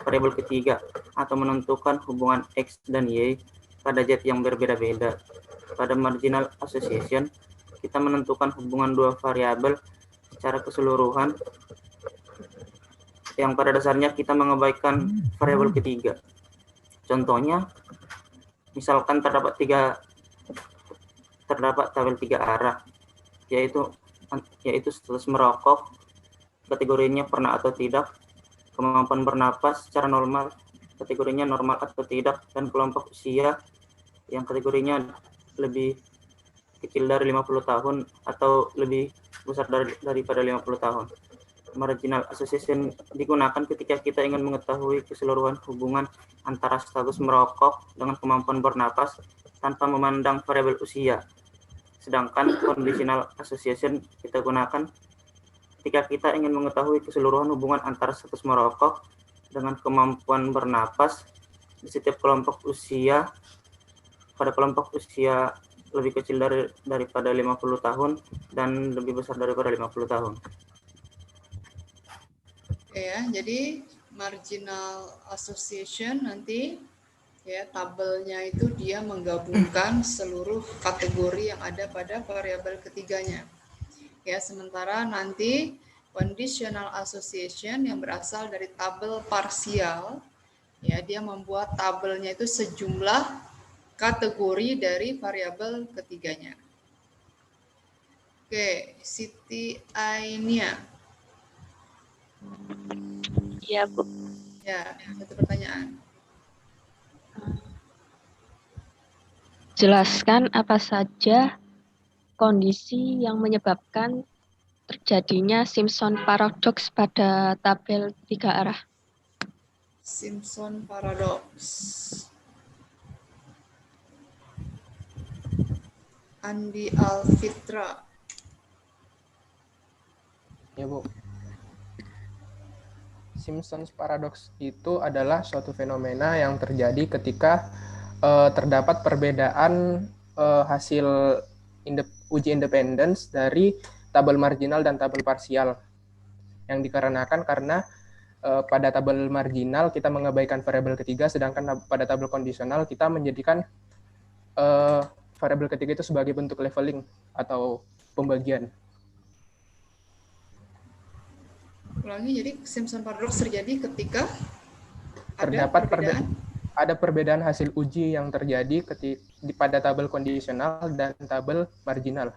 variabel ketiga atau menentukan hubungan X dan Y pada Z yang berbeda-beda. Pada marginal association, kita menentukan hubungan dua variabel secara keseluruhan yang pada dasarnya kita mengabaikan variabel ketiga. Contohnya, misalkan terdapat tabel 3 arah, yaitu status merokok, kategorinya pernah atau tidak, kemampuan bernapas secara normal, kategorinya normal atau tidak, dan kelompok usia yang kategorinya lebih kecil dari 50 tahun atau lebih besar daripada 50 tahun. Marginal association digunakan ketika kita ingin mengetahui keseluruhan hubungan antara status merokok dengan kemampuan bernapas tanpa memandang variabel usia. Sedangkan conditional association kita gunakan ketika kita ingin mengetahui keseluruhan hubungan antara status merokok dengan kemampuan bernapas di setiap kelompok usia pada kelompok usia lebih kecil daripada 50 tahun dan lebih besar daripada 50 tahun. Ya, jadi marginal association nanti ya tabelnya itu dia menggabungkan seluruh kategori yang ada pada variabel ketiganya. Ya, sementara nanti conditional association yang berasal dari tabel parsial, ya dia membuat tabelnya itu sejumlah kategori dari variabel ketiganya. Oke, Siti Ainia. Iya, Bu. Ya, satu pertanyaan. Jelaskan apa saja kondisi yang menyebabkan terjadinya Simpson paradox pada tabel 3 arah. Simpson paradox. Andi Alfitra. Ya, Bu. Simpson's paradox itu adalah suatu fenomena yang terjadi ketika terdapat perbedaan hasil uji independence dari tabel marginal dan tabel parsial. Yang dikarenakan karena pada tabel marginal kita mengabaikan variabel ketiga, sedangkan pada tabel kondisional kita menjadikan variabel ketiga itu sebagai bentuk leveling atau pembagian. Ulangi, jadi Simpson paradox terjadi ketika terdapat perbedaan hasil uji yang terjadi pada tabel kondisional dan tabel marginal.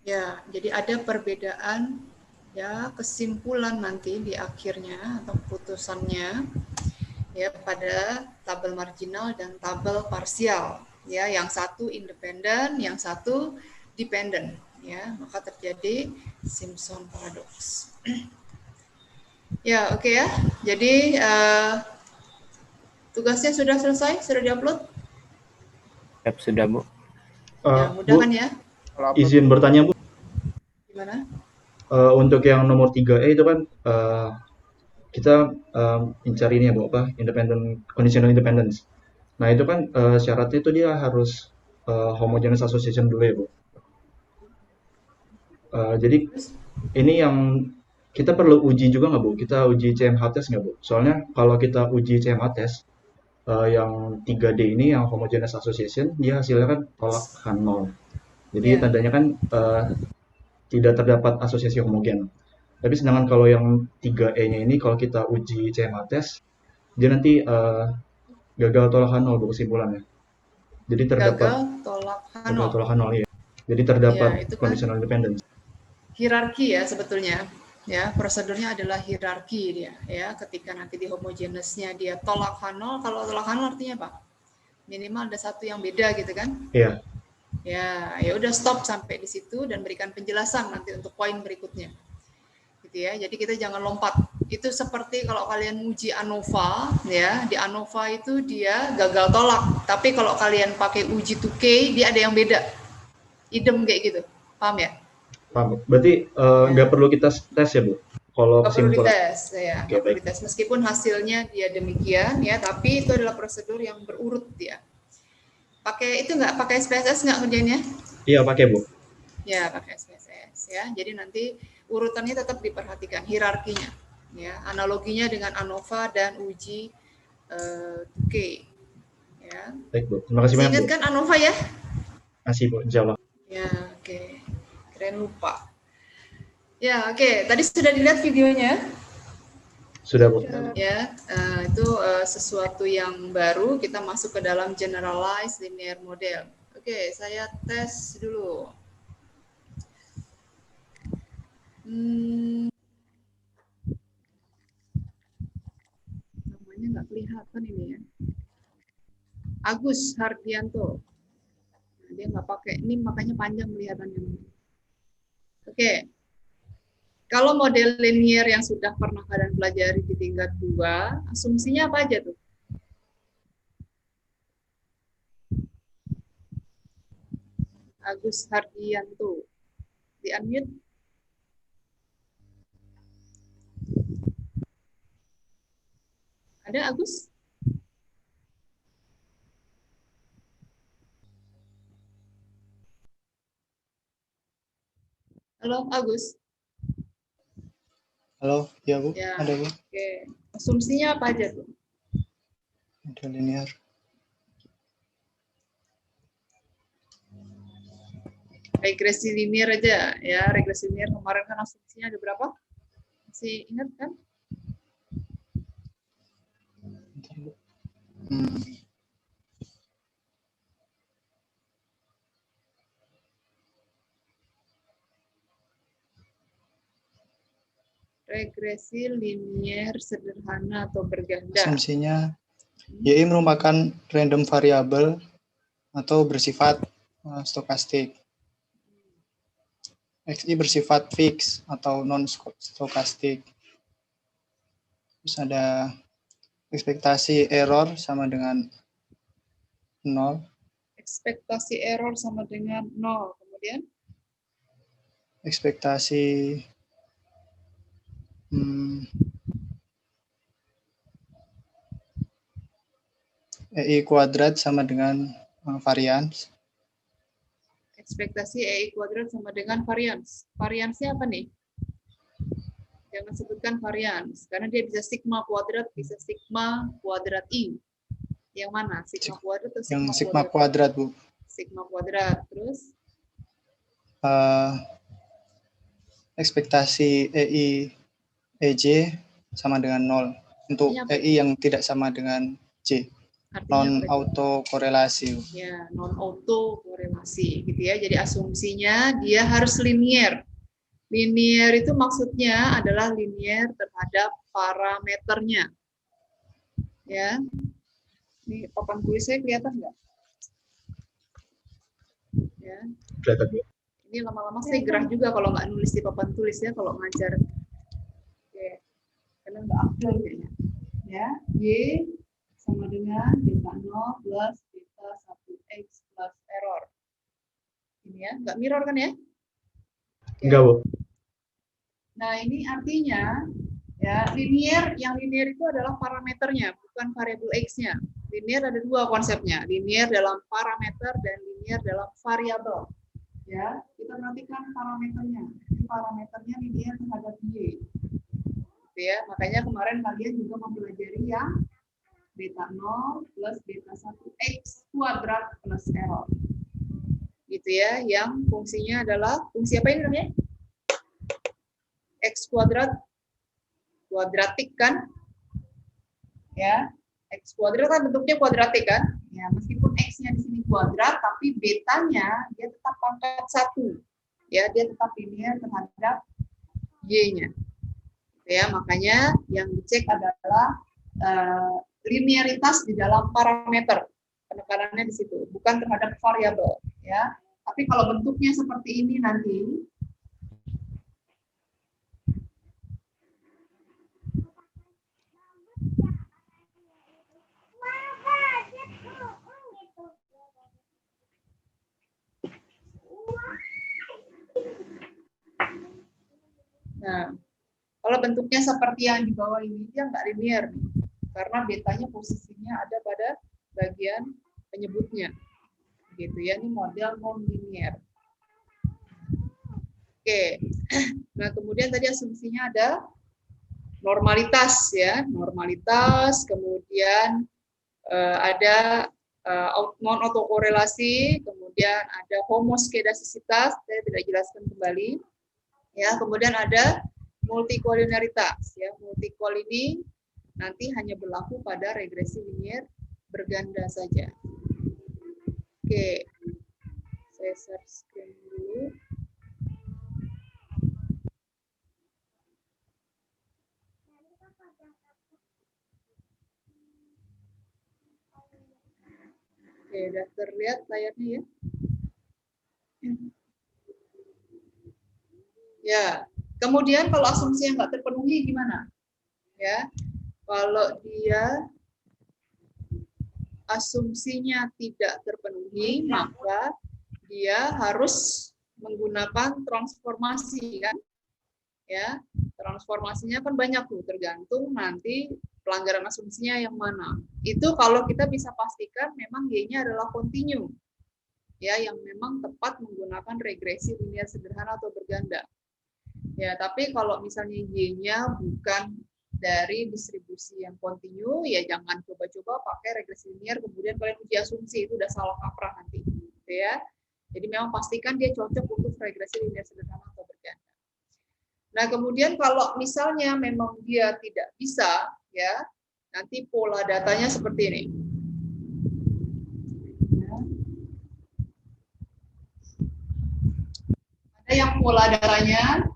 Ya, jadi ada perbedaan ya kesimpulan nanti di akhirnya atau putusannya ya pada tabel marginal dan tabel parsial. Ya, yang satu independen, yang satu dependent. Ya, maka terjadi Simpson paradox. Ya, oke ya. Jadi tugasnya sudah selesai, sudah diupload? Yap, sudah, Bu. Ya, mudah kan ya? Izin bertanya, Bu. Gimana? Untuk yang nomor 3E itu kan kita mencari ini ya, Bu, apa? Conditional independence. Nah, itu kan syaratnya itu dia harus homogeneous association dulu ya, Bu. Jadi ini yang kita perlu uji juga nggak, Bu? Kita uji CMH test nggak, Bu? Soalnya kalau kita uji CMH test, yang 3D ini, yang homogeneous association, dia hasilnya kan tolakan 0. Jadi tandanya kan tidak terdapat asosiasi homogen. Tapi sedangkan kalau yang 3E-nya ini, kalau kita uji CMH test, dia nanti gagal tolakan 0, Bu, kesimpulannya. Jadi terdapat gagal tolakan 0, ya. Jadi terdapat ya, conditional independence. Hierarki ya sebetulnya. Ya, prosedurnya adalah hierarki dia ya. Ketika nanti di homogeneousnya dia tolak H0, kalau tolak H0 artinya apa? Minimal ada satu yang beda gitu kan? Iya. Ya udah stop sampai di situ dan berikan penjelasan nanti untuk poin berikutnya. Gitu ya. Jadi kita jangan lompat. Itu seperti kalau kalian uji ANOVA ya, di ANOVA itu dia gagal tolak. Tapi kalau kalian pakai uji 2K dia ada yang beda. Idem kayak gitu. Paham ya? Paham. Berarti nggak perlu kita tes ya, Bu? Kalau nggak perlu kesimpulan. dites, ya. Nggak perlu dites. Meskipun hasilnya dia demikian, ya, tapi itu adalah prosedur yang berurut dia. Pakai itu nggak pakai SPSS nggak kerjanya? Iya, pakai, Bu. Ya, pakai SPSS ya. Jadi nanti urutannya tetap diperhatikan hierarkinya. Ya, analoginya dengan ANOVA dan uji Tukey. Ya. Baik, Bu. Terima kasih Masih banyak, ingat Bu. kan ANOVA ya? Masih, Bu. Insya Allah. Ya, oke. Keren lupa. Ya, oke. Tadi sudah dilihat videonya? Sudah, Bu. Ya, itu sesuatu yang baru. Kita masuk ke dalam generalized linear model. Oke, saya tes dulu. Namanya nggak kelihatan ini ya. Agus Hardianto. Nah, dia nggak pakai ini, makanya panjang kelihatannya. Oke. Kalau model linear yang sudah pernah kalian pelajari di tingkat 2, asumsinya apa aja tuh? Agus Hardianto. Di-unmute. Ada Agus? Halo Agus. Halo, ya Bu, Ya. ada Bu, Oke. Asumsinya apa aja tuh? model linear. Regresi linear aja ya. Regresi linear kemarin kan asumsinya ada berapa? Masih ingat kan? Bentar, Bu. Regresi linear sederhana atau berganda. Asumsinya YI merupakan random variable atau bersifat stokastik. XI bersifat fix atau non-stokastik. Terus ada ekspektasi error sama dengan 0. Ekspektasi error sama dengan 0. Kemudian Ekspektasi EI kuadrat sama dengan varians. ekspektasi EI kuadrat sama dengan varians. Variansnya apa nih? Jangan sebutkan varians, karena dia bisa sigma kuadrat, bisa sigma kuadrat I. Yang mana? Sigma kuadrat atau Yang sigma kuadrat, Bu. Sigma kuadrat. Terus? Ekspektasi EI EJ sama dengan 0. Untuk EI yang tidak sama dengan J. Non-auto korelasi. Ya, non-auto korelasi gitu ya. Jadi asumsinya dia harus linear. Linear itu maksudnya adalah linear terhadap parameternya. Ya. Ini papan tulis saya kelihatan nggak? Ya. Kelihatan, Bu. Ini lama-lama saya gerah juga kalau nggak nulis di papan tulis ya, kalau ngajar. Oke. Karena nggak afdol kayaknya. Ya, Y sama dengan beta 0 plus beta 1x plus error. Ini ya, nggak mirror kan ya? Oke. Enggak, Bu. Nah, ini artinya ya linear, yang linear itu adalah parameternya, bukan variabel x-nya. Linear ada dua konsepnya, linear dalam parameter dan linear dalam variabel. Ya, kita perhatikan parameternya. Ini parameternya linear terhadap y. Gitu ya, makanya kemarin kalian juga mempelajari yang beta 0 plus beta 1x kuadrat plus error. Gitu ya, yang fungsinya adalah, fungsi apa ini namanya? X kuadrat, kuadratik kan? Ya, X kuadrat kan bentuknya kuadratik kan? Ya, meskipun X-nya di sini kuadrat, tapi betanya dia tetap pangkat 1. Ya, dia tetap linear terhadap Y-nya. Ya, makanya yang dicek adalah linearitas di dalam parameter. Penekanannya di situ, bukan terhadap variabel, ya. Tapi kalau bentuknya seperti ini nanti nah, kalau bentuknya seperti yang di bawah ini, dia nggak linear nih, karena betanya posisinya ada pada bagian penyebutnya, gitu ya. Ini model non linear. Oke, nah kemudian tadi asumsinya ada normalitas ya, normalitas, kemudian ada non autokorelasi, kemudian ada homoskedasisitas, saya tidak jelaskan kembali. Ya, kemudian ada multikoliniaritas ya. Multikol ini nanti hanya berlaku pada regresi linier berganda saja. Oke. Saya share screen dulu. Oke, sudah terlihat layarnya ya. Ya, kemudian kalau asumsi yang nggak terpenuhi gimana? Ya, kalau dia asumsinya tidak terpenuhi, maka dia harus menggunakan transformasi kan? Ya, transformasinya kan banyak tuh, tergantung nanti pelanggaran asumsinya yang mana. Itu kalau kita bisa pastikan memang Y-nya adalah kontinu. Ya, yang memang tepat menggunakan regresi linear sederhana atau berganda. Ya, tapi kalau misalnya Y-nya bukan dari distribusi yang kontinu, ya jangan coba-coba pakai regresi linear kemudian kalian uji asumsi, itu udah salah kaprah nanti, gitu ya. Jadi memang pastikan dia cocok untuk regresi linear sederhana atau berganda. Nah, kemudian kalau misalnya memang dia tidak bisa, ya, nanti pola datanya seperti ini. Ada yang pola datanya,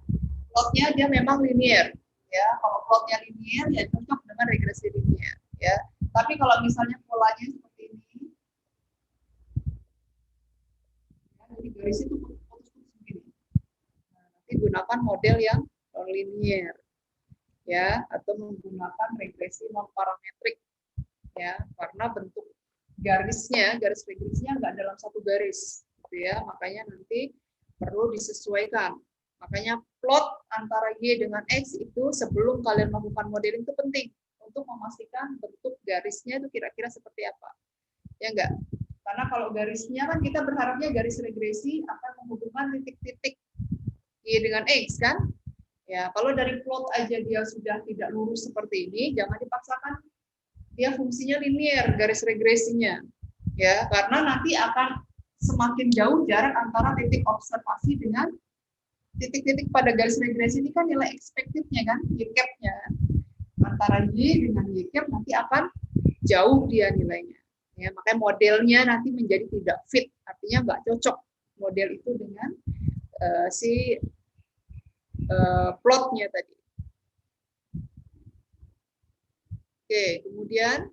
plotnya dia memang linear, ya. Kalau plotnya linear, ya cocok dengan regresi linear, ya. Tapi kalau misalnya polanya seperti ini, ya, jadi garis itu putus-putus begini. Nah, nanti gunakan model yang non-linear, ya, atau menggunakan regresi non parametrik, ya, karena bentuk garisnya, garis regresinya nggak dalam satu garis, gitu ya. Makanya nanti perlu disesuaikan. Makanya plot antara Y dengan X itu sebelum kalian melakukan modeling itu penting untuk memastikan bentuk garisnya itu kira-kira seperti apa. Ya enggak? Karena kalau garisnya kan kita berharapnya garis regresi akan menghubungkan titik-titik Y dengan X kan? Ya, kalau dari plot aja dia sudah tidak lurus seperti ini, jangan dipaksakan dia fungsinya linear garis regresinya. Ya, karena nanti akan semakin jauh jarak antara titik observasi dengan titik-titik pada garis regresi ini kan nilai expected-nya kan, Y-cap-nya. Antara Y dengan Y-cap nanti akan jauh dia nilainya. Ya, makanya modelnya nanti menjadi tidak fit, artinya nggak cocok model itu dengan plotnya tadi. Oke, kemudian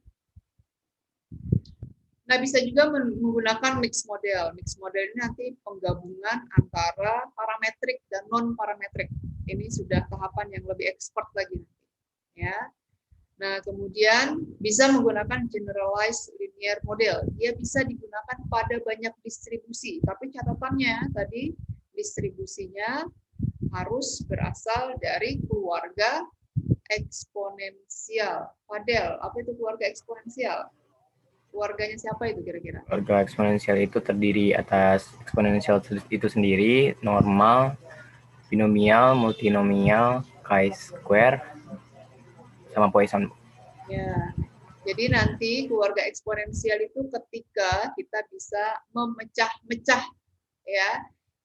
nah, bisa juga menggunakan mix model. Mix model ini nanti penggabungan antara parametrik dan non parametrik. Ini sudah tahapan yang lebih expert lagi, ya. Nah, kemudian bisa menggunakan generalized linear model. Dia bisa digunakan pada banyak distribusi, tapi catatannya tadi distribusinya harus berasal dari keluarga eksponensial. Fadel, apa itu keluarga eksponensial? Keluarganya siapa itu kira-kira? Keluarga eksponensial itu terdiri atas eksponensial itu sendiri, normal, binomial, multinomial, chi-square, sama Poisson. Ya, jadi nanti keluarga eksponensial itu ketika kita bisa memecah-mecah, ya.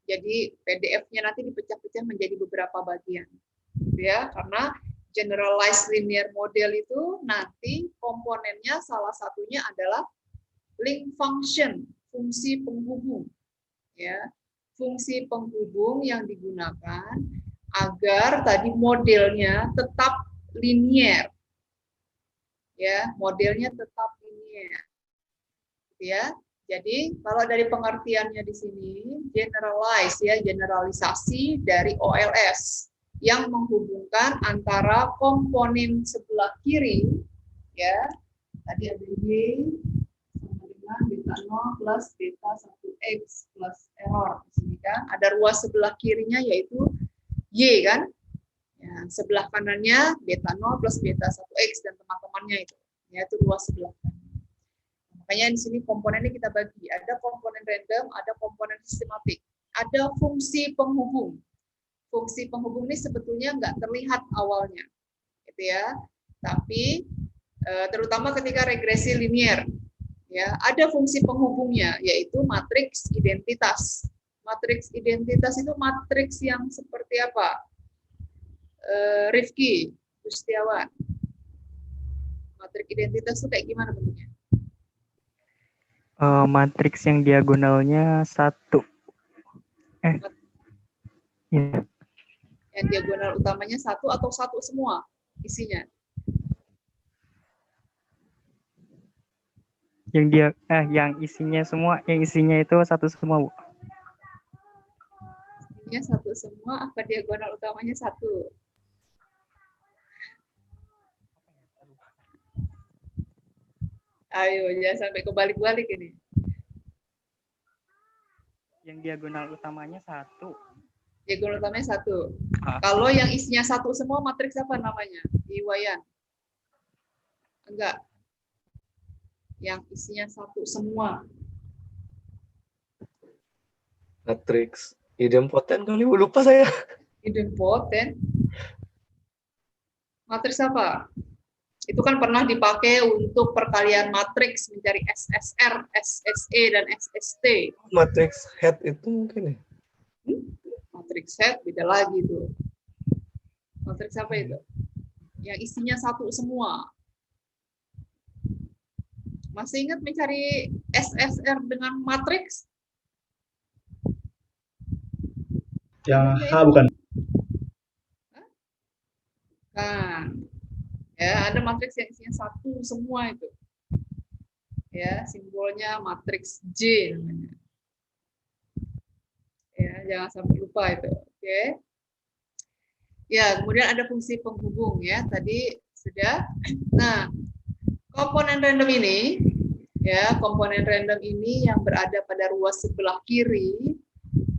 Jadi PDF-nya nanti dipecah-pecah menjadi beberapa bagian, gitu ya. Karena generalized linear model itu nanti komponennya salah satunya adalah link function, fungsi penghubung, ya, fungsi penghubung yang digunakan agar tadi modelnya tetap linear, ya, modelnya tetap linear, ya. Jadi kalau dari pengertiannya di sini generalize, ya, generalisasi dari OLS yang menghubungkan antara komponen sebelah kiri, ya, tadi ada Y sama dengan beta 0 plus beta 1X plus error di sini kan, ada ruas sebelah kirinya yaitu Y kan, ya, sebelah kanannya beta 0 plus beta 1X dan teman-temannya itu, yaitu ruas sebelah kanan. Makanya di sini komponennya kita bagi, ada komponen random, ada komponen sistematik, ada fungsi penghubung. Fungsi penghubung ini sebetulnya nggak terlihat awalnya, gitu ya. Tapi terutama ketika regresi linier, ya ada fungsi penghubungnya yaitu matriks identitas. Matriks identitas itu matriks yang seperti apa? Rifki Gustiawan, matriks identitas itu kayak gimana bentuknya? Matriks yang diagonalnya 1. Iya. Yang diagonal utamanya 1 atau 1 semua isinya? Yang isinya semua, yang isinya itu 1 semua, Bu. Isinya 1 semua, apa diagonal utamanya 1? Ayo, jangan sampai kebalik-balik ini. Yang diagonal utamanya 1. Diagonal utamanya 1. Kalau yang isinya 1 semua, matriks apa namanya? Iwayan? Enggak. Yang isinya 1 semua. Matriks idempoten kali, lupa saya. Idempoten? Matriks apa? Itu kan pernah dipakai untuk perkalian matriks mencari SSR, SSE, dan SST. Matriks head itu mungkin ya? Matriks head beda lagi tuh. Matriks apa itu? Yang isinya 1 semua. Masih ingat mencari SSR dengan matriks? Yang H bukan? Nah, ya ada matriks yang isinya 1 semua itu. Ya, simbolnya matriks J namanya. Ya, jangan sampai lupa itu. Oke. Ya, kemudian ada fungsi penghubung ya. Tadi sudah. Nah, komponen random ini ya, komponen random ini yang berada pada ruas sebelah kiri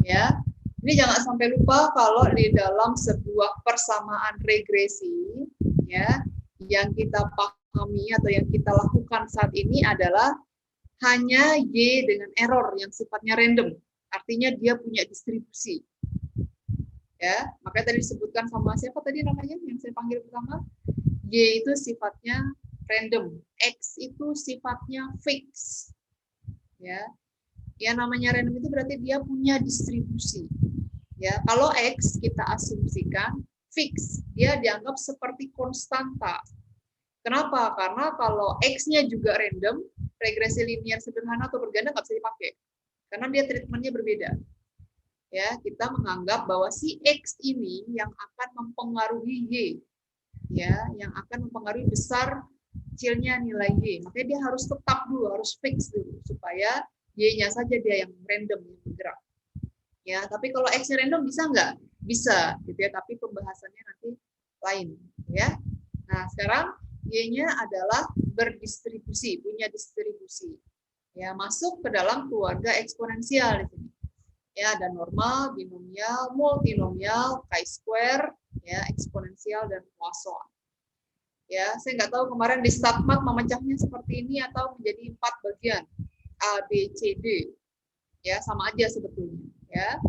ya. Ini jangan sampai lupa kalau di dalam sebuah persamaan regresi ya, yang kita pahami atau yang kita lakukan saat ini adalah hanya Y dengan error yang sifatnya random. Artinya dia punya distribusi. Ya, makanya tadi disebutkan sama siapa tadi namanya yang saya panggil pertama? Y itu sifatnya random, X itu sifatnya fix. Ya. Yang namanya random itu berarti dia punya distribusi. Ya, kalau X kita asumsikan fix, dia dianggap seperti konstanta. Kenapa? Karena kalau X-nya juga random, regresi linear sederhana atau berganda nggak bisa dipakai. Karena dia treatmentnya berbeda. Ya, kita menganggap bahwa si X ini yang akan mempengaruhi Y. Ya, yang akan mempengaruhi besar kecilnya nilai Y. Makanya dia harus tetap dulu, harus fix dulu supaya Y-nya saja dia yang random yang bergerak. Ya, tapi kalau X-nya random bisa nggak? Bisa, gitu ya. Tapi pembahasannya nanti lain, ya. Nah, sekarang Y-nya adalah berdistribusi, punya distribusi. Ya, masuk ke dalam keluarga eksponensial di sini. Ya, ada normal, binomial, multinomial, chi-square, ya, eksponensial dan Poisson. Ya, saya nggak tahu kemarin di StatMat memecahnya seperti ini atau menjadi 4 bagian A, B, C, D. Ya, sama aja sebetulnya. Ya,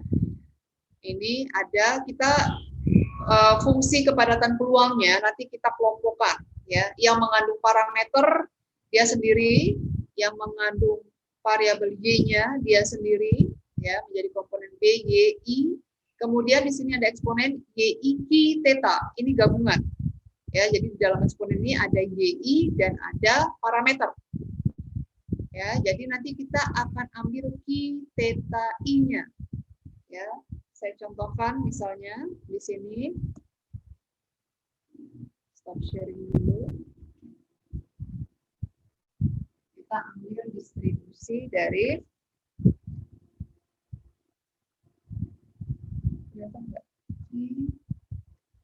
ini ada kita fungsi kepadatan peluangnya nanti kita kelompokkan. Ya, yang mengandung parameter dia sendiri, yang mengandung variabel y-nya dia sendiri, ya menjadi komponen b, y, i. Kemudian di sini ada eksponen y, i, q, theta. Ini gabungan. Ya, jadi di dalam eksponen ini ada y, dan ada parameter. Ya, jadi nanti kita akan ambil q, theta, i-nya. Ya, saya contohkan misalnya di sini. Stop sharing dulu. Kita ambil distribusi dari kelihatan nggak? I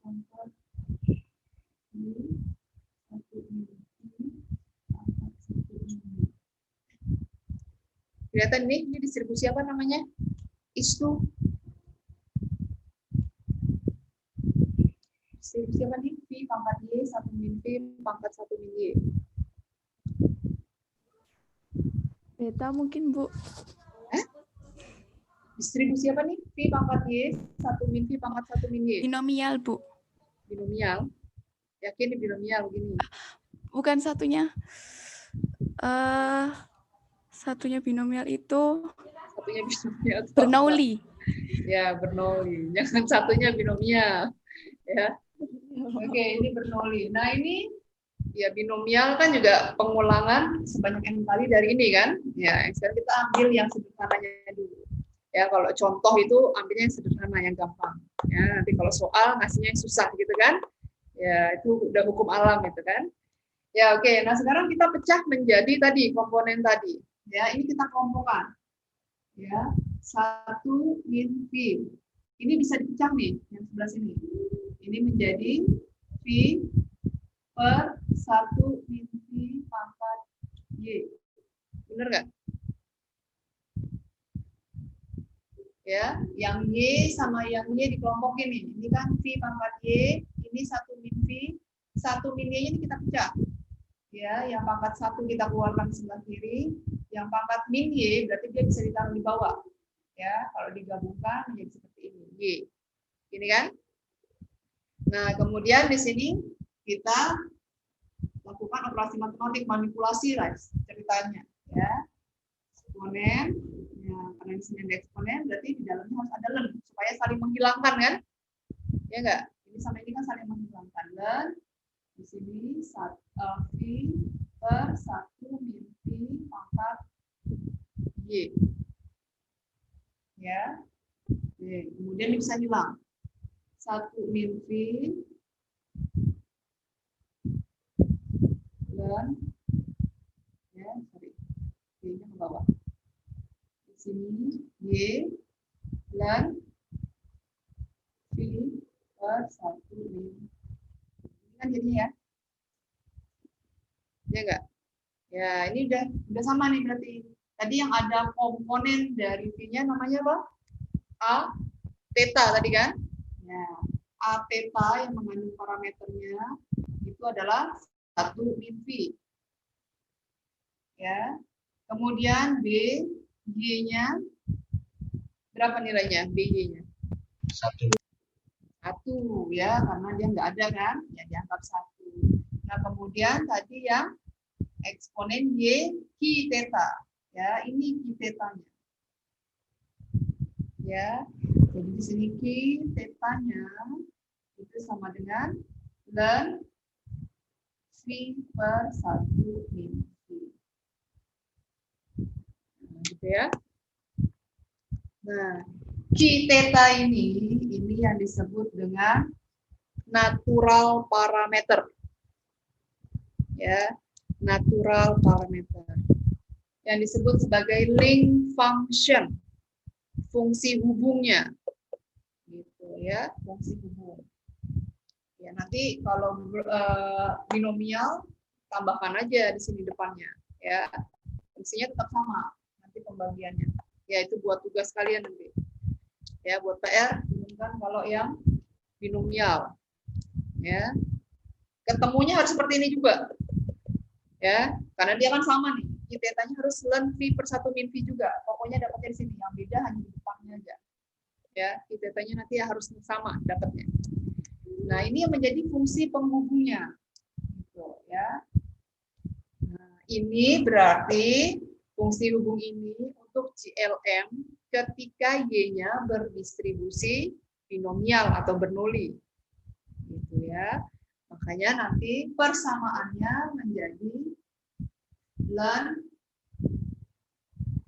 pangkat I 1 ini pangkat 1 ini. Kelihatan ini distribusi apa namanya? Is2. Distribusi apa nih? V pangkat Y 1 min V pangkat 1 min Y. Beta mungkin, Bu. Distribusi apa nih? V pangkat Y 1 min V pangkat 1 min Y. Binomial, Bu. Binomial. Yakin di binomial begini. Bukan satunya. Satunya binomial itu Satunya binomial. Bernoulli. Ya, Bernoulli. Jangan satunya binomial. Ya. Oke, ini Bernoulli. Nah, ini ya binomial kan juga pengulangan sebanyak n kali dari ini kan. Ya, sekarang kita ambil yang sederhananya dulu. Ya, kalau contoh itu ambilnya yang sederhana, yang gampang. Ya, nanti kalau soal ngasihnya yang susah gitu kan. Ya, itu udah hukum alam gitu kan. Ya, oke. Nah, sekarang kita pecah menjadi tadi komponen tadi. Ya, ini kita kelompokkan. Ya, 1 min V. Ini bisa dipecah nih, yang sebelah sini. Ini menjadi V per 1 min V pangkat Y. Benar nggak? Ya, yang Y sama yang Y dikelompokin nih. Ini kan V pangkat Y, ini 1 min V. 1 min Y ini kita pecah. Ya, yang pangkat 1 kita keluarkan sebelah kiri, yang pangkat min Y berarti dia bisa ditaruh di bawah. Ya, kalau digabungkan menjadi seperti ini, Y. Ini kan? Nah, kemudian di sini kita lakukan operasi matematik, manipulasi lah ceritanya. Ya, eksponen, ya, karena di sini ada eksponen, berarti di dalamnya harus ada len supaya saling menghilangkan kan? Ya enggak? Ini sama ini kan saling menghilangkan. Len di sini V per 1 min V pangkat Y. Ya. Oke, kemudian ini bisa hilang. 1 min V dan ya, sorry. Y-nya ke bawah. Di sini Y dan V per 1 min. Ini kan jadinya ya. Ya enggak? Ya, ini udah sama nih berarti. Tadi yang ada komponen dari V-nya namanya apa? A theta tadi kan? Ya, A theta yang mengandung parameternya itu adalah 1 min V. Ya. Kemudian B, Y-nya berapa nilainya? BY-nya? 1 ya, karena dia nggak ada kan? Ya dianggap 1. Nah, kemudian tadi yang eksponen Y Q theta. Ya, ini Q theta-nya. Ya. Jadi di sini Q theta-nya itu sama dengan ln V per 1 min V. Nah, gitu ya. Nah, Q theta ini yang disebut dengan natural parameter. Ya, natural parameter. Yang disebut sebagai link function. Fungsi hubungnya. Gitu ya, fungsi hubung. Ya, nanti kalau binomial tambahkan aja di sini depannya ya. Fungsinya tetap sama nanti pembagiannya. Ya, itu buat tugas kalian nanti. Ya, buat PR kan kalau yang binomial. Ya. Ketemunya harus seperti ini juga. Ya, karena dia kan sama nih. Q theta-nya harus ln V per 1 min V juga. Pokoknya dapatnya di sini. Yang beda hanya di depannya aja. Ya, Q theta-nya nanti harus sama dapatnya. Nah, ini yang menjadi fungsi penghubungnya. Gitu, ya. Nah, ini berarti fungsi hubung ini untuk CLM ketika Y-nya berdistribusi binomial atau Bernoulli. Gitu ya. Makanya nanti persamaannya menjadi ln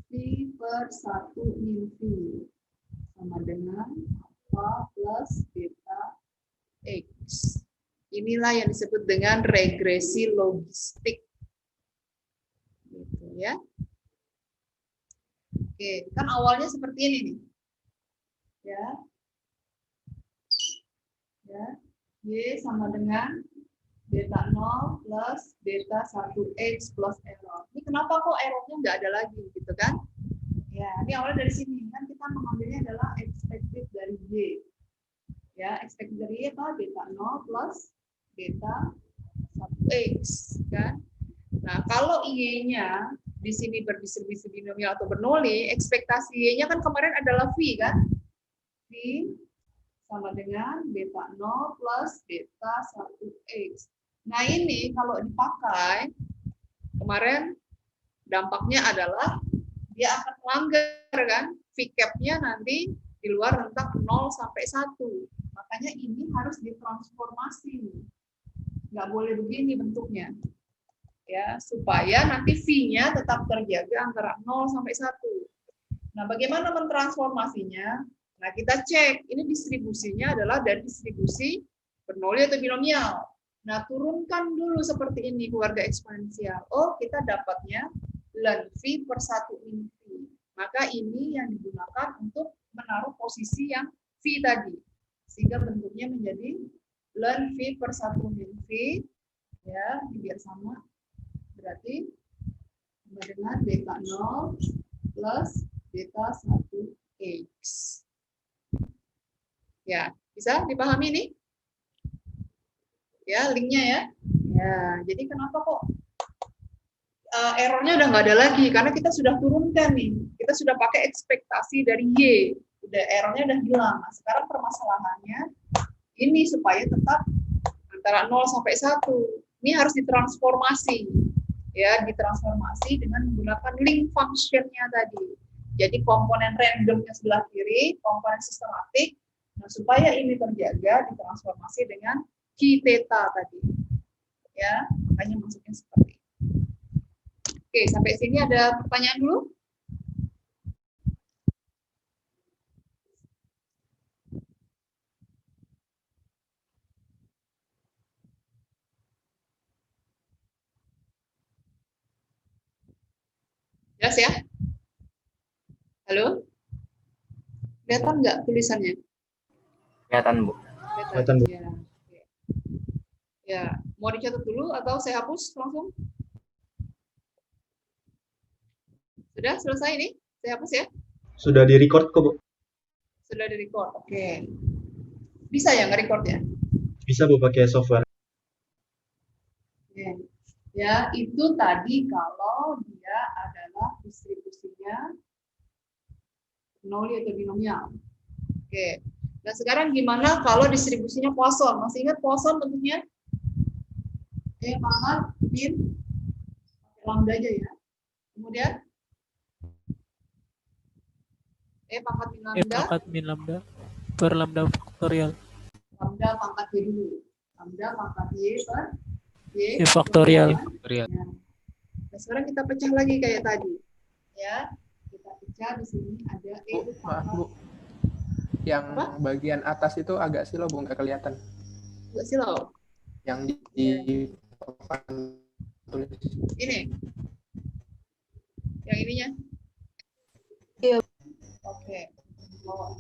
V per 1 min V sama dengan alpha plus beta X. Inilah yang disebut dengan regresi logistik. Gitu ya. Oke, kan awalnya seperti ini nih. Ya. Ya. Y sama dengan beta 0 plus beta 1X plus error. Ini kenapa kok errornya nggak ada lagi gitu kan? Ya, ini awalnya dari sini kan kita mengambilnya adalah expected dari Y. Ya, expected dari Y apa? Beta 0 plus beta 1X kan. Nah, kalau Y-nya di sini berdistribusi binomial atau Bernoulli, ekspektasi Y-nya kan kemarin adalah V kan? V sama dengan beta 0 plus beta 1x. Nah ini kalau dipakai, kemarin dampaknya adalah dia akan melanggar kan, VCAP-nya nanti di luar rentang 0 sampai 1. Makanya ini harus ditransformasi. Nggak boleh begini bentuknya. Ya, supaya nanti V-nya tetap terjaga antara 0 sampai 1. Nah, bagaimana mentransformasinya? Nah, kita cek. Ini distribusinya adalah dari distribusi Bernoulli atau binomial. Nah, turunkan dulu seperti ini keluarga eksponensial. Oh, kita dapatnya ln V per 1 min V. Maka ini yang digunakan untuk menaruh posisi yang V tadi. Sehingga bentuknya menjadi ln V per 1 min V. Ya, biar sama. Berarti sama dengan beta 0 plus beta 1x. Ya, bisa dipahami nih? Ya, linknya ya. Ya, jadi kenapa kok errornya udah nggak ada lagi? Karena kita sudah turunkan nih. Kita sudah pakai ekspektasi dari Y. Udah errornya udah hilang. Nah, sekarang permasalahannya ini supaya tetap antara 0 sampai 1. Ini harus ditransformasi. Ya, ditransformasi dengan menggunakan link function-nya tadi. Jadi komponen randomnya sebelah kiri, komponen sistematik. Nah, supaya ini terjaga, ditransformasi dengan Q theta tadi. Ya, makanya masuknya seperti ini. Oke, sampai sini ada pertanyaan dulu? Jelas ya? Halo? Kelihatan nggak tulisannya? Kelihatan, Bu. Kelihatan, Bu. Ya. Ya, mau dicatat dulu atau saya hapus langsung? Sudah selesai ini? Saya hapus ya? Sudah di-record kok, Bu. Sudah di-record, oke. Bisa ya nge-record ya? Bisa, Bu, pakai software. Oke. Ya, itu tadi kalau dia adalah distribusinya Bernoulli atau binomial. Oke. Nah, sekarang gimana kalau distribusinya Poisson? Masih ingat Poisson bentuknya? E pangkat min lambda aja ya. Kemudian E pangkat min lambda per lambda faktorial. Lambda pangkat Y dulu. Lambda pangkat Y per Y faktorial. Ya. Nah, sekarang kita pecah lagi kayak tadi. Ya. Kita pecah di sini ada E Maaf, Bu. Yang bagian atas itu agak silau, Bu, nggak kelihatan. Agak silau. Yang di tulis. Ini. Yang ininya. Iya. Oke. Oh.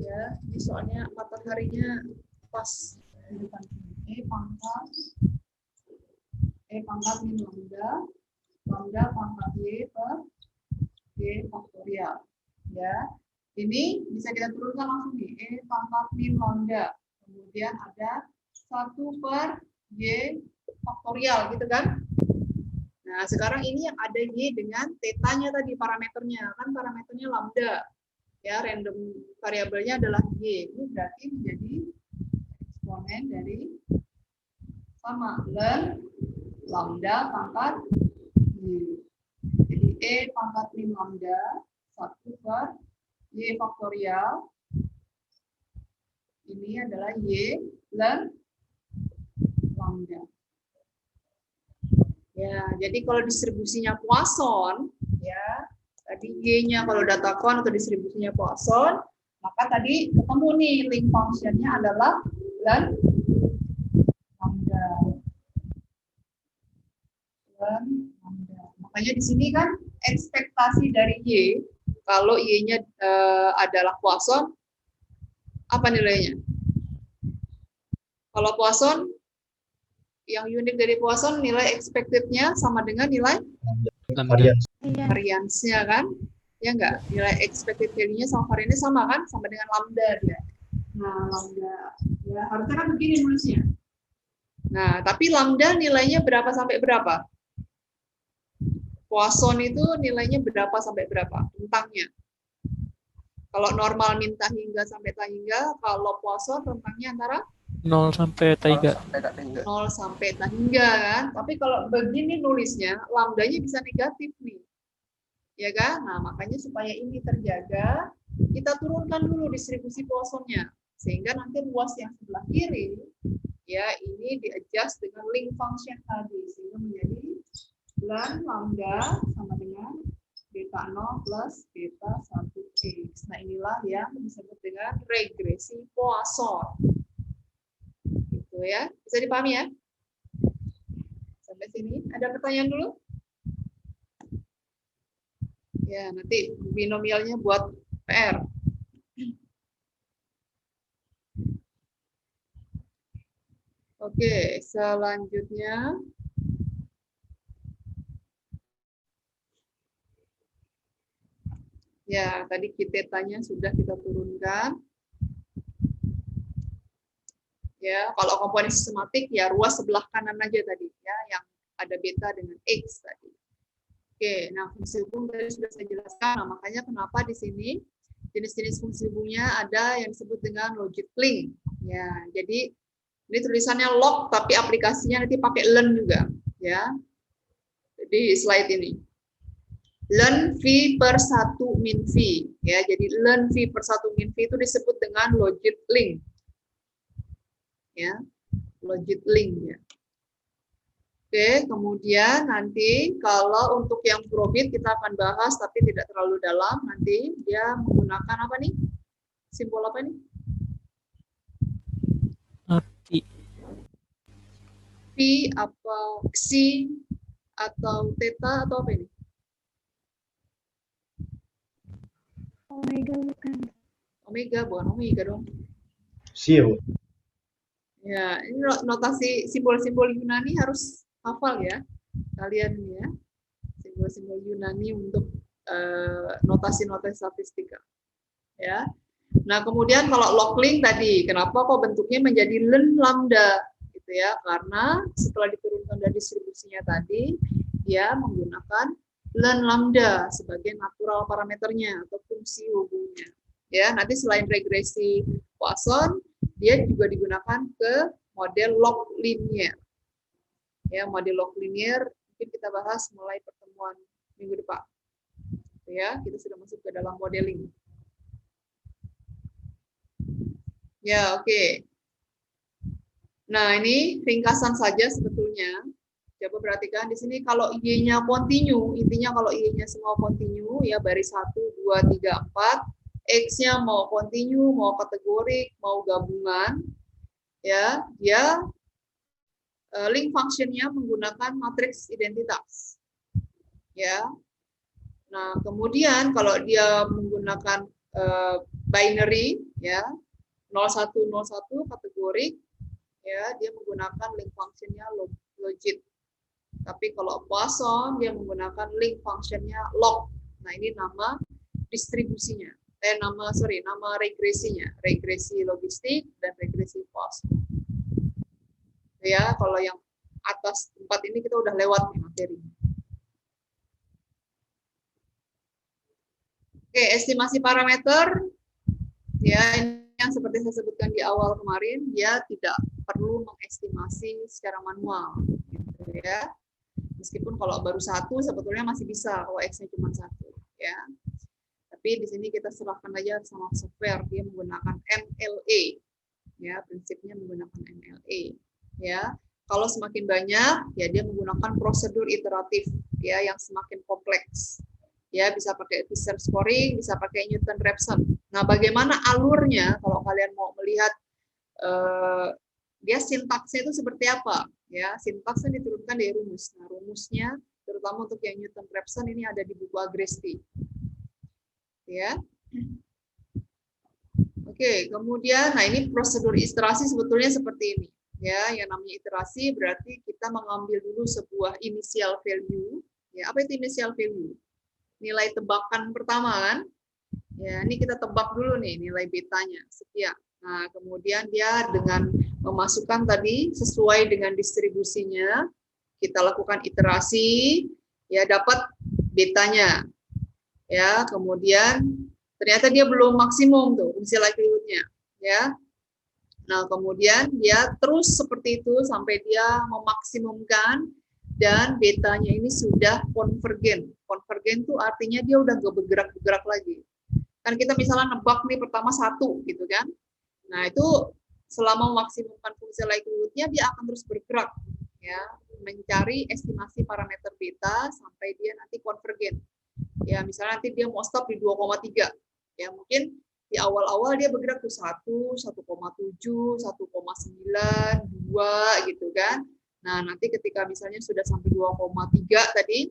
Ya, ini soalnya mataharinya pas di depan sini. E pangkat min lambda pangkat Y per Y faktorial. Ya. Ini bisa kita turunkan langsung nih. E pangkat min lambda. Kemudian ada 1 per Y faktorial gitu kan. Nah, sekarang ini yang ada Y dengan tetanya tadi parameternya. Kan parameternya lambda. Ya, random variabelnya adalah Y. Ini berarti menjadi eksponen dari sama ln lambda pangkat Y. Jadi E pangkat min lambda 1 per Y faktorial. Ini adalah Y ln lambda. Ya, jadi kalau distribusinya Poisson, ya, tadi Y-nya kalau data count atau distribusinya Poisson, maka tadi ketemu nih link function-nya adalah ln lambda. Ln lambda. Makanya di sini kan ekspektasi dari Y, kalau Y-nya adalah Poisson, apa nilainya? Kalau Poisson, yang unik dari Poisson, nilai expected-nya sama dengan nilai variance-nya kan? Ya enggak? Nilai expected value-nya sama variance sama kan? Sama dengan lambda dia. Nah, lambda. Ya, harusnya kan begini nulisnya. Nah, tapi lambda nilainya berapa sampai berapa? Poisson itu nilainya berapa sampai berapa? Rentangnya. Kalau normal min tak hingga sampai tak hingga, kalau Poisson rentangnya antara 0 sampai tak hingga. 0 sampai tak hingga kan. Tapi kalau begini nulisnya, lambdanya bisa negatif nih. Ya kan? Nah, makanya supaya ini terjaga, kita turunkan dulu distribusi Poissonnya. Sehingga nanti ruas yang sebelah kiri, ya ini di-adjust dengan link function tadi. Sehingga menjadi ln lambda sama dengan beta 0 plus beta 1x. Nah, inilah yang disebut dengan regresi Poisson. Gitu ya. Bisa dipahami ya? Sampai sini. Ada pertanyaan dulu? Ya, nanti binomialnya buat PR. Oke, selanjutnya. Ya, tadi kitetanya sudah kita turunkan. Ya, kalau komponen sistematik ya ruas sebelah kanan aja tadi ya, yang ada beta dengan x tadi. Oke, nah fungsi hubung tadi sudah saya jelaskan. Nah, makanya kenapa di sini jenis-jenis fungsi hubungnya ada yang disebut dengan logit link. Ya, jadi ini tulisannya log tapi aplikasinya nanti pakai len juga ya. Jadi slide ini. Len V per 1 min V. Ya, jadi len V per 1 min V itu disebut dengan logit link. Ya, logit link ya. Oke, kemudian nanti kalau untuk yang probit kita akan bahas tapi tidak terlalu dalam. Nanti dia menggunakan apa nih? Simbol apa nih? Arti. P apa Xi atau Theta atau apa ini? Omega bukan. Omega, bukan Omega dong. Sio. Ya, ini notasi simbol-simbol Yunani harus hafal ya. Kalian ya. Simbol-simbol Yunani untuk notasi-notasi statistika. Ya. Nah, kemudian kalau log link tadi, kenapa kok bentuknya menjadi len lambda gitu ya? Karena setelah diturunkan dari distribusinya tadi, dia menggunakan len lambda sebagai natural parameternya atau fungsi hubungnya. Ya, nanti selain regresi Poisson, dia juga digunakan ke model log linear. Ya, model log linear mungkin kita bahas mulai pertemuan minggu depan. Ya, kita sudah masuk ke dalam modeling. Ya, oke. Nah, ini ringkasan saja sebetulnya. Coba perhatikan di sini kalau Y-nya kontinu, intinya kalau Y-nya semua kontinu, ya baris 1, 2, 3, 4, X-nya mau kontinu, mau kategorik, mau gabungan, ya, dia link function-nya menggunakan matriks identitas. Ya. Nah, kemudian kalau dia menggunakan binary, ya, 0101 kategorik, ya, dia menggunakan link function-nya logit. Tapi kalau Poisson dia menggunakan link function-nya log. Nah, ini nama distribusinya. Nama regresinya, regresi logistik dan regresi Poisson. Ya, kalau yang atas 4 ini kita udah lewat nih materinya. Oke, estimasi parameter ya, ini yang seperti saya sebutkan di awal kemarin, dia tidak perlu mengestimasi secara manual gitu ya. Meskipun kalau baru 1 sebetulnya masih bisa kalau X-nya cuma 1 ya. Tapi di sini kita serahkan aja sama software, dia menggunakan MLA. Ya, prinsipnya menggunakan MLA. Ya. Kalau semakin banyak, ya dia menggunakan prosedur iteratif ya yang semakin kompleks. Ya, bisa pakai Fisher scoring, bisa pakai Newton-Raphson. Nah, bagaimana alurnya kalau kalian mau melihat dia sintaksnya itu seperti apa? Ya, sintaksnya diturunkan dari rumus. Nah, rumusnya terutama untuk yang Newton-Raphson ini ada di buku Agresti. Ya. Oke, kemudian nah ini prosedur iterasi sebetulnya seperti ini. Ya, yang namanya iterasi berarti kita mengambil dulu sebuah initial value. Ya, apa itu initial value? Nilai tebakan pertama kan? Ya, ini kita tebak dulu nih nilai betanya sekian. Nah, kemudian dia dengan memasukkan tadi sesuai dengan distribusinya, kita lakukan iterasi, ya dapat betanya. Ya, kemudian ternyata dia belum maksimum tuh fungsi likelihood-nya, ya. Nah, kemudian dia terus seperti itu sampai dia memaksimumkan dan betanya ini sudah konvergen. Konvergen itu artinya dia udah nggak bergerak-gerak lagi. Kan kita misalnya nebak nih pertama 1 gitu kan. Nah, itu selama memaksimumkan fungsi likelihood-nya dia akan terus bergerak ya, mencari estimasi parameter beta sampai dia nanti konvergen. Ya, misalnya nanti dia mau stop di 2,3. Ya, mungkin di awal-awal dia bergerak tuh 1, 1,7, 1,9, 2 gitu kan. Nah, nanti ketika misalnya sudah sampai 2,3 tadi,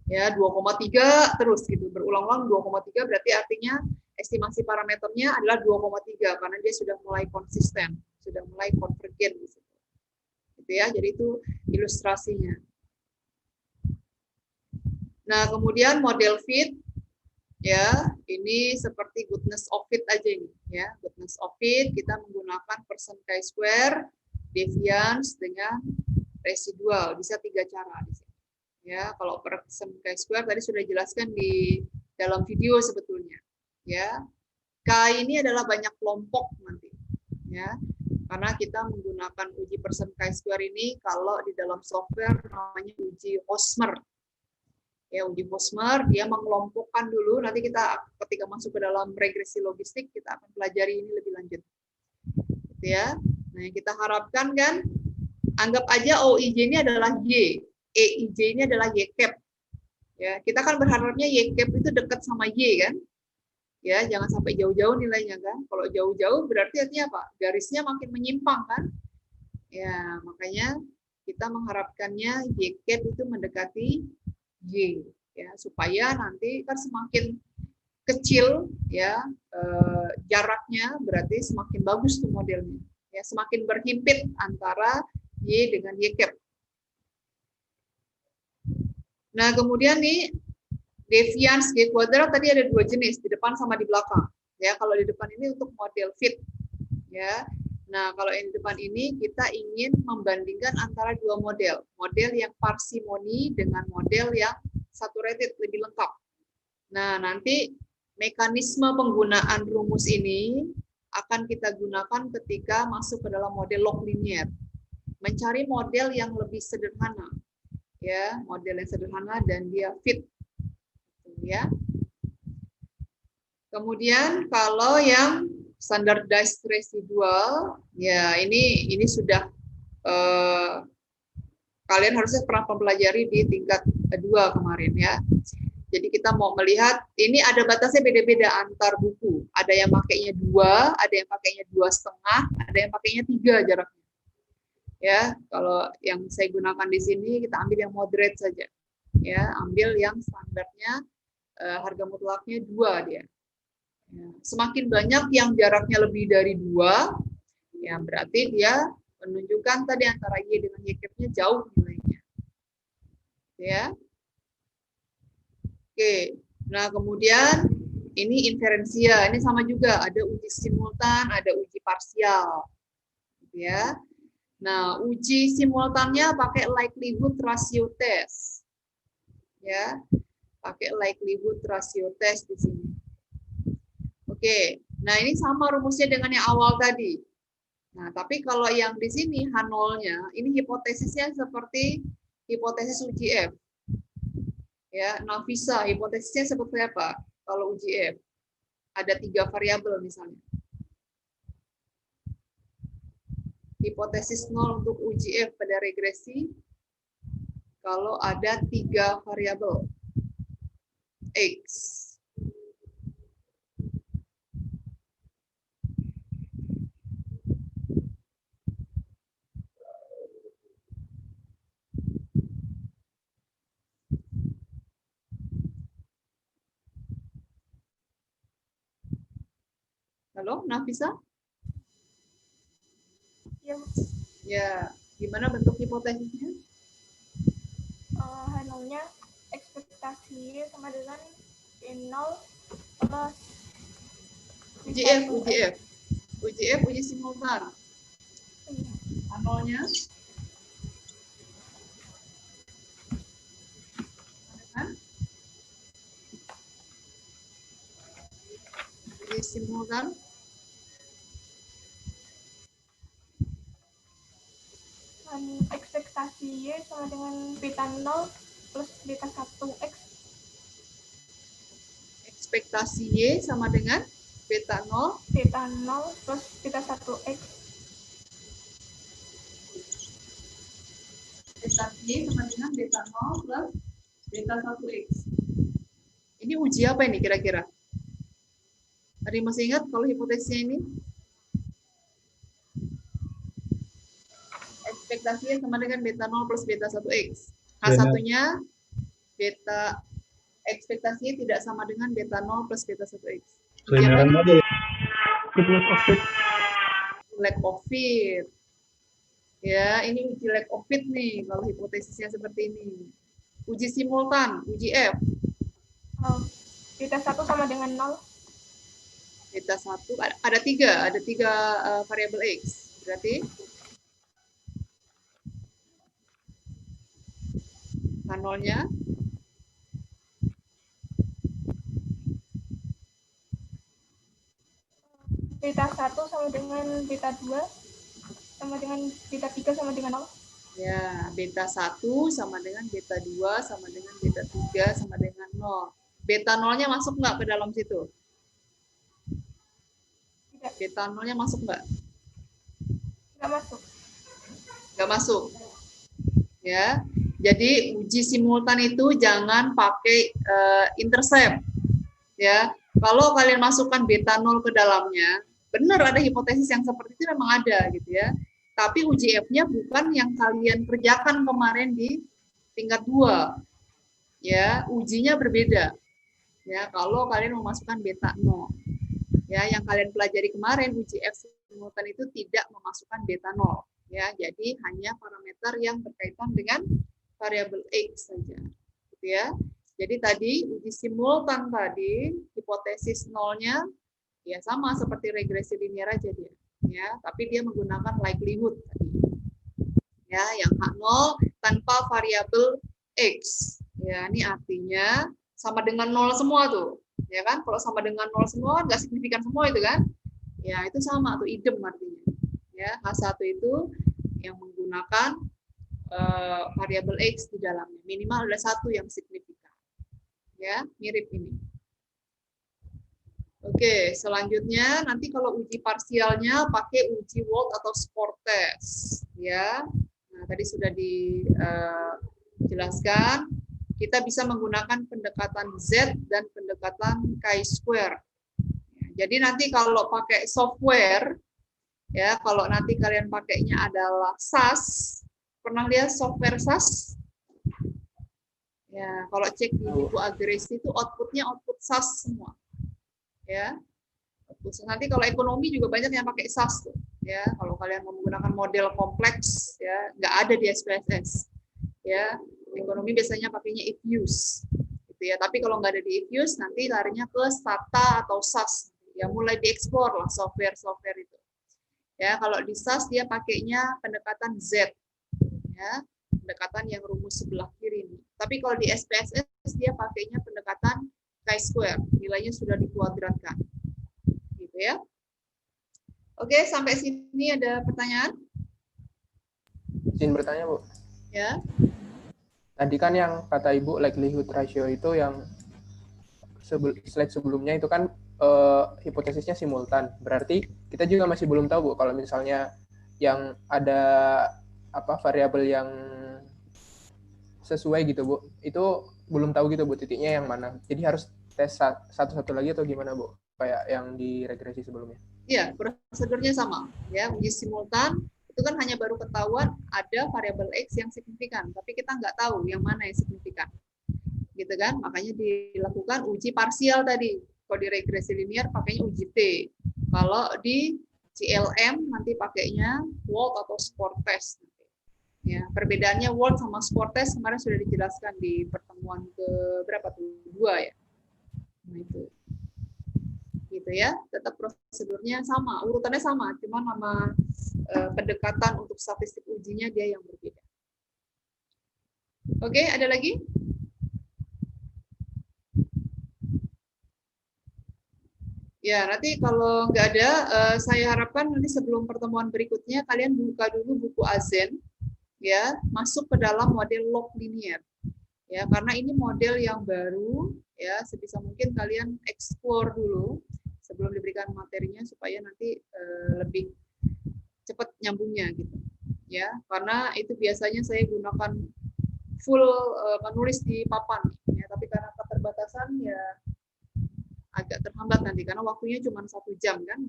ya 2,3 terus gitu, berulang-ulang 2,3 berarti artinya estimasi parameternya adalah 2,3 karena dia sudah mulai konsisten, sudah mulai konvergen gitu. Gitu ya, jadi itu ilustrasinya. Nah, kemudian model fit, ya, ini seperti goodness of fit aja ini, ya. Goodness of fit kita menggunakan percent chi-square, deviance dengan residual, bisa 3 cara di sini. Ya, kalau percent chi-square tadi sudah dijelaskan di dalam video sebetulnya, ya. K ini adalah banyak kelompok nanti, ya. Karena kita menggunakan uji percent chi-square ini kalau di dalam software namanya uji Hosmer. Ya, uji Hosmer dia mengelompokkan dulu, nanti kita ketika masuk ke dalam regresi logistik kita akan pelajari ini lebih lanjut. Gitu ya. Nah, yang kita harapkan kan, anggap aja OIJ ini adalah Y, EIJ ini adalah Y cap. Ya, kita kan berharapnya Y cap itu dekat sama Y kan. Ya, jangan sampai jauh-jauh nilainya kan. Kalau jauh-jauh berarti artinya apa? Garisnya makin menyimpang kan. Ya, makanya kita mengharapkannya Y cap itu mendekati Y, ya, supaya nanti kan semakin kecil ya jaraknya berarti semakin bagus tuh modelnya, ya, semakin berhimpit antara Y dengan Y cap. Nah, kemudian nih deviance Y kuadrat tadi ada 2 jenis, di depan sama di belakang, ya. Kalau di depan ini untuk model fit, ya. Nah, kalau yang di depan ini kita ingin membandingkan antara 2 model. Model yang parsimoni dengan model yang saturated, lebih lengkap. Nah, nanti mekanisme penggunaan rumus ini akan kita gunakan ketika masuk ke dalam model log linear. Mencari model yang lebih sederhana. Ya, model yang sederhana dan dia fit. Ya. Kemudian kalau yang standardized residual, ya ini sudah kalian harusnya pernah mempelajari di tingkat kedua kemarin ya. Jadi kita mau melihat ini ada batasnya beda-beda antar buku. Ada yang pakainya 2, ada yang pakainya 2,5, ada yang pakainya 3 jaraknya. Ya, kalau yang saya gunakan di sini kita ambil yang moderate saja. Ya, ambil yang standarnya harga mutlaknya 2 dia. Ya, semakin banyak yang jaraknya lebih dari 2, ya berarti dia menunjukkan tadi antara Y dengan Y cap-nya jauh nilainya. Ya. Oke. Nah, kemudian ini inferensia, ini sama juga, ada uji simultan, ada uji parsial. Ya. Nah, uji simultannya pakai likelihood ratio test. Ya. Pakai likelihood ratio test di sini. Oke, nah ini sama rumusnya dengan yang awal tadi. Nah, tapi kalau yang di sini H0-nya, ini hipotesisnya seperti hipotesis UGF. Ya, Nafisa, hipotesisnya seperti apa? Kalau UGF, ada 3 variabel misalnya. Hipotesis 0 untuk UGF pada regresi, kalau ada 3 variabel. X. Halo, Nafisa? Ya, ya, gimana bentuk hipotesisnya? H0-nya ekspektasi sama dengan N0 plus UGF, uji simultan. H0-nya? simultan? Ekspektasi Y sama dengan beta 0 plus beta 1X. Ekspektasi Y sama dengan beta 0. Beta 0 plus beta 1X. Ekspektasi Y sama dengan beta 0 plus beta 1X. Ini uji apa ini kira-kira? Ada yang masih ingat kalau hipotesisnya ini? Ekspektasinya sama dengan beta 0 plus beta 1X. H1-nya beta ekspektasinya tidak sama dengan beta 0 plus beta 1X. Linearan model. Lack of fit. Ya, ini uji lack of fit nih kalau hipotesisnya seperti ini. Uji simultan, uji F. Beta 1 sama dengan 0. Beta 1 ada tiga variabel X. Berarti H0-nya Beta 1 sama dengan beta 2 sama dengan beta 3 sama dengan 0. ya, beta 1 sama dengan beta 2 sama dengan beta 3 sama dengan 0. Beta 0-nya masuk nggak ke dalam situ? Tidak. Beta 0-nya masuk nggak? Nggak masuk. Nggak masuk. Ya, jadi uji simultan itu jangan pakai intercept. Ya, kalau kalian masukkan beta 0 ke dalamnya, benar ada hipotesis yang seperti itu memang ada gitu ya. Tapi uji F-nya bukan yang kalian kerjakan kemarin di tingkat 2. Ya, ujinya berbeda. Ya, kalau kalian memasukkan beta 0. Ya, yang kalian pelajari kemarin uji F simultan itu tidak memasukkan beta 0. Ya, jadi hanya parameter yang berkaitan dengan variabel X saja. Gitu ya. Jadi tadi uji simultan tadi hipotesis 0-nya ya sama seperti regresi linear aja dia. Ya, tapi dia menggunakan likelihood tadi. Ya, yang H0 tanpa variabel X. Ya, ini artinya sama dengan 0 semua tuh. Ya kan? Kalau sama dengan 0 semua nggak signifikan semua itu kan? Ya, itu sama tuh idem artinya. Ya, H1 itu yang menggunakan variabel X di dalamnya. Minimal ada satu yang signifikan. Ya, mirip ini. Oke, selanjutnya nanti kalau uji parsialnya pakai uji Wald atau score test, ya. Nah, tadi sudah dijelaskan. Kita bisa menggunakan pendekatan Z dan pendekatan chi-square. Jadi nanti kalau pakai software, ya, kalau nanti kalian pakainya adalah SAS, pernah lihat software SAS? Ya, kalau cek di buku agresi itu outputnya output SAS semua. Ya, nanti kalau ekonomi juga banyak yang pakai SAS tuh. Ya, kalau kalian mau menggunakan model kompleks, ya nggak ada di SPSS. Ya, ekonomi biasanya pakainya IFUS, gitu ya. Tapi kalau nggak ada di IFUS, nanti larinya ke Stata atau SAS. Ya, mulai dieksplor lah software itu. Ya, kalau di SAS dia pakainya pendekatan Z. Ya, pendekatan yang rumus sebelah kiri ini. Tapi kalau di SPSS dia pakainya pendekatan chi-square, nilainya sudah dikuadratkan. Gitu ya. Oke, sampai sini ada pertanyaan? Izin bertanya, Bu. Ya. Tadi kan yang kata Ibu likelihood ratio itu yang slide sebelumnya itu kan hipotesisnya simultan. Berarti kita juga masih belum tahu, Bu, kalau misalnya yang ada variabel yang sesuai gitu, Bu. Itu belum tahu gitu, Bu, titiknya yang mana. Jadi harus tes satu-satu lagi atau gimana, Bu? Kayak yang di regresi sebelumnya. Iya, prosedurnya sama. Ya, uji simultan itu kan hanya baru ketahuan ada variabel X yang signifikan, tapi kita nggak tahu yang mana yang signifikan. Gitu kan? Makanya dilakukan uji parsial tadi. Kalau di regresi linear pakainya uji T. Kalau di CLM nanti pakainya Wald atau score test. Ya, perbedaannya Wald sama score test kemarin sudah dijelaskan di pertemuan ke berapa tuh? 2 ya. Nah, itu. Gitu ya. Tetap prosedurnya sama, urutannya sama, cuma nama pendekatan untuk statistik ujinya dia yang berbeda. Oke, ada lagi? Ya, nanti kalau nggak ada, saya harapkan nanti sebelum pertemuan berikutnya kalian buka dulu buku Azen, ya, masuk ke dalam model log linear, ya, karena ini model yang baru, ya, sebisa mungkin kalian explore dulu sebelum diberikan materinya supaya nanti lebih cepat nyambungnya gitu, ya, karena itu biasanya saya gunakan full menulis di papan, ya, tapi karena keterbatasan ya agak terhambat nanti karena waktunya cuma 1 jam kan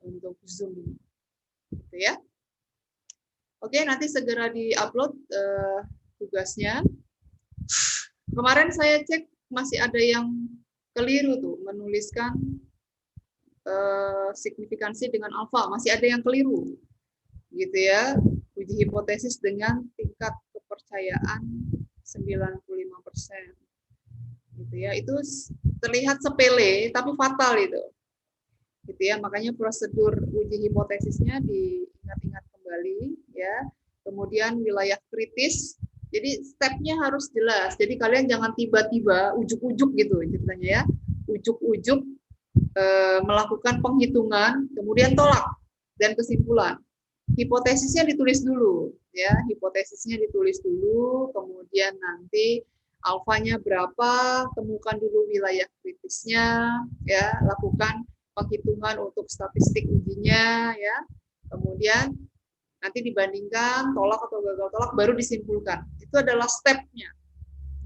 untuk Zoom ini, gitu ya. Oke, nanti segera diupload tugasnya. Kemarin saya cek masih ada yang keliru tuh menuliskan signifikansi dengan alfa, masih ada yang keliru, gitu ya. Uji hipotesis dengan tingkat kepercayaan 95%. Gitu ya, itu terlihat sepele tapi fatal itu, gitu ya. Makanya prosedur uji hipotesisnya diingat-ingat kembali, ya. Kemudian wilayah kritis, jadi stepnya harus jelas. Jadi kalian jangan tiba-tiba ujuk-ujuk gitu ceritanya, ya, ujuk-ujuk melakukan penghitungan, kemudian tolak dan kesimpulan. Hipotesisnya ditulis dulu, ya, hipotesisnya ditulis dulu, kemudian nanti alfanya berapa, temukan dulu wilayah kritisnya, ya, lakukan penghitungan untuk statistik ujinya, ya, kemudian nanti dibandingkan tolak atau gagal tolak, baru disimpulkan. Itu adalah stepnya,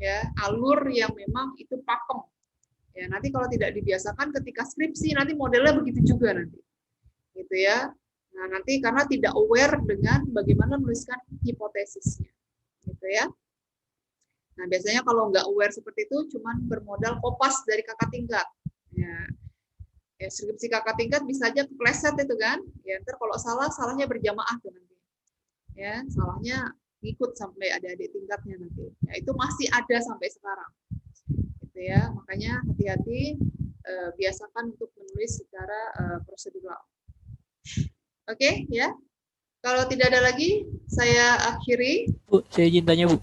ya, alur yang memang itu pakem, ya. Nanti kalau tidak dibiasakan ketika skripsi, nanti modelnya begitu juga nanti, gitu ya. Nah, nanti karena tidak aware dengan bagaimana menuliskan hipotesisnya, gitu ya. Nah, biasanya kalau nggak aware seperti itu, cuman bermodal kopas dari kakak tingkat. Ya, skripsi kakak tingkat bisa aja kepleset itu kan. Ya, ntar kalau salah, salahnya berjamaah tuh nanti. Ya, salahnya ngikut sampai adik-adik tingkatnya nanti. Ya, itu masih ada sampai sekarang. Gitu ya, makanya hati-hati, biasakan untuk menulis secara prosedural. Oke, ya. Kalau tidak ada lagi, saya akhiri. Bu, saya izin tanya, Bu.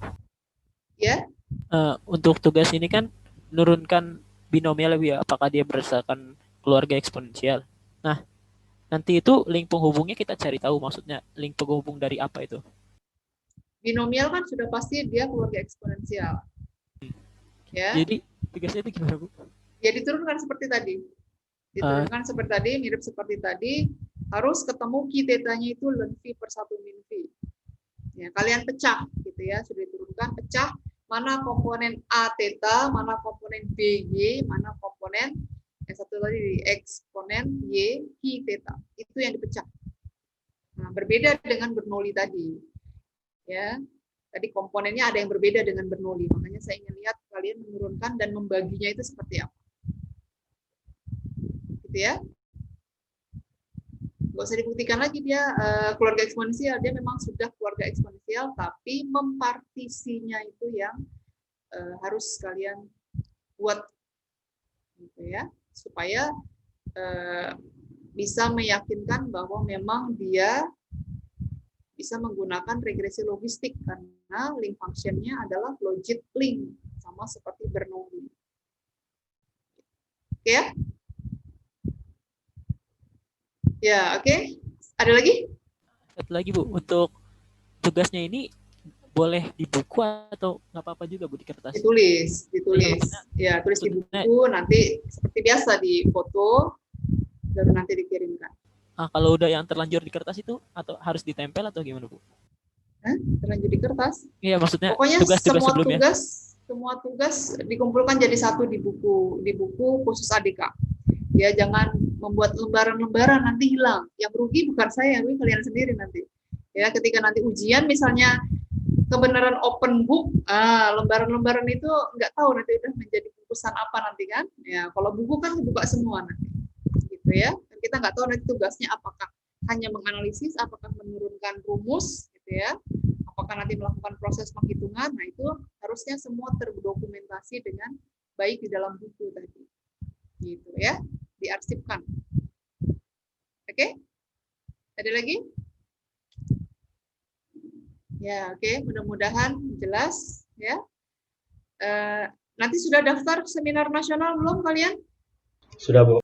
Ya. Untuk tugas ini kan menurunkan binomial ya, apakah dia berdasarkan keluarga eksponensial. Nah, nanti itu link penghubungnya kita cari tahu, maksudnya link penghubung dari apa itu? Binomial kan sudah pasti dia keluarga eksponensial. Ya. Jadi tugasnya itu gimana, Bu? Ya diturunkan seperti tadi. Diturunkan seperti tadi, mirip seperti tadi, harus ketemu Q theta-nya itu ln V per 1 min V. Ya, kalian pecah gitu ya, sudah diturunkan, pecah mana komponen A theta, mana komponen B Y, mana komponen yang satu tadi eksponen Y Q theta. Itu yang dipecah. Nah, berbeda dengan Bernoulli tadi. Ya. Tadi komponennya ada yang berbeda dengan Bernoulli. Makanya saya ingin lihat kalian menurunkan dan membaginya itu seperti apa. Gitu ya. Nggak usah dibuktikan lagi dia keluarga eksponensial, dia memang sudah keluarga eksponensial, tapi mempartisinya itu yang harus kalian buat, gitu ya, supaya bisa meyakinkan bahwa memang dia bisa menggunakan regresi logistik karena link function-nya adalah logit link, sama seperti Bernoulli. Oke ya? Ya, oke. Ada lagi? Satu lagi, Bu, untuk tugasnya ini boleh di buku atau nggak apa-apa juga, Bu, di kertas? Ditulis. Ya, tulis di buku, nanti seperti biasa di foto, baru nanti dikirimkan. Kalau udah yang terlanjur di kertas itu, atau harus ditempel atau gimana, Bu? Terlanjur di kertas? Iya, maksudnya pokoknya tugas-tugas sebelumnya. Semua tugas dikumpulkan jadi satu di buku khusus ADK. Ya, jangan membuat lembaran-lembaran nanti hilang. Yang rugi bukan saya, tapi kalian sendiri nanti. Ya, ketika nanti ujian misalnya kebenaran open book, lembaran-lembaran itu nggak tahu nanti udah menjadi bungkusan apa nanti kan. Ya, kalau buku kan dibuka semua nanti. Gitu ya. Dan kita nggak tahu nanti tugasnya apakah hanya menganalisis, apakah menurunkan rumus, gitu ya. Apakah nanti melakukan proses penghitungan. Nah, itu harusnya semua terdokumentasi dengan baik di dalam buku tadi. Gitu ya. Diarsipkan. Oke? Ada lagi? Ya, oke. Mudah-mudahan jelas ya. Nanti sudah daftar seminar nasional belum kalian? Sudah, Bu.